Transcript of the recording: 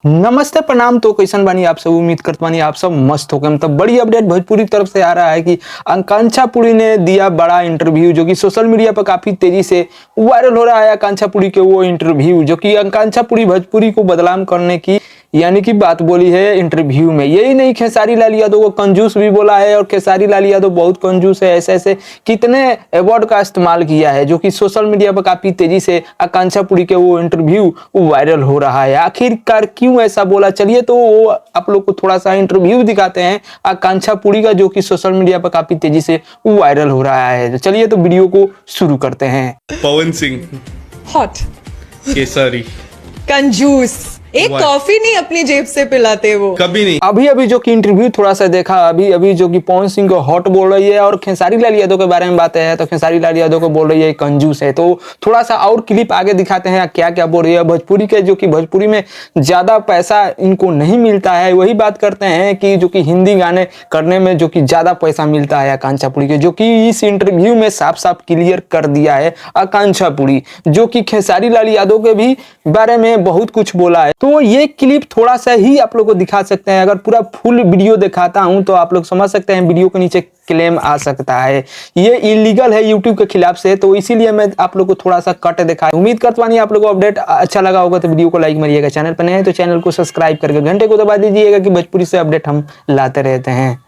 नमस्ते प्रणाम। तो कैसन बानी आप सब? उम्मीद करत बानी आप सब मस्त हो गए। मतलब बड़ी अपडेट भोजपुरी की तरफ से आ रहा है कि आकांक्षा पुरी ने दिया बड़ा इंटरव्यू जो कि सोशल मीडिया पर काफी तेजी से वायरल हो रहा है। आकांक्षा पुरी के वो इंटरव्यू जो कि आकांक्षा पुरी भोजपुरी को बदनाम करने की यानी कि बात बोली है इंटरव्यू में। यही नहीं, खेसारी लाल यादव को कंजूस भी बोला है और खेसारी लाल यादव बहुत कंजूस है। ऐसे ऐसे कितने अवार्ड का इस्तेमाल किया है जो कि सोशल मीडिया पर काफी तेजी से आकांक्षा पुरी के वो इंटरव्यू वायरल हो रहा है। आखिरकार क्यों ऐसा बोला, चलिए तो वो आप लोग को थोड़ा सा इंटरव्यू दिखाते हैं आकांक्षा पुरी का जो कि सोशल मीडिया पर काफी तेजी से वायरल हो रहा है। चलिए तो वीडियो को शुरू करते हैं। पवन सिंह हॉट, केसरी कंजूस, एक Why? कॉफी नहीं अपनी जेब से पिलाते वो। कभी नहीं। अभी अभी जो कि इंटरव्यू थोड़ा सा देखा, अभी अभी जो कि पवन सिंह को हॉट बोल रही है और खेसारी लाल यादव के बारे में बातें है तो खेसारी लाल यादव को बोल रही है कंजूस है। तो थोड़ा सा और क्लिप आगे दिखाते हैं क्या क्या बोल रही है। भोजपुरी के जो कि भोजपुरी में ज्यादा पैसा इनको नहीं मिलता है, वही बात करते हैं कि जो कि हिंदी गाने करने में जो कि ज्यादा पैसा मिलता है आकांक्षा पुरी के, जो कि इस इंटरव्यू में साफ साफ क्लियर कर दिया है आकांक्षा पुरी, जो कि खेसारी लाल यादव के भी बारे में बहुत कुछ बोला है। तो ये क्लिप थोड़ा सा ही आप लोग को दिखा सकते हैं। अगर पूरा फुल वीडियो दिखाता हूं तो आप लोग समझ सकते हैं वीडियो के नीचे क्लेम आ सकता है। ये इलीगल है यूट्यूब के खिलाफ से, तो इसीलिए मैं आप लोग को थोड़ा सा कट दिखाया। उम्मीद करता हूं आप लोग को अपडेट अच्छा लगा होगा। तो वीडियो को लाइक मारिएगा, चैनल पर नए हैं तो चैनल को सब्सक्राइब करके घंटे को दबा दीजिएगा कि भोजपुरी से अपडेट हम लाते रहते हैं।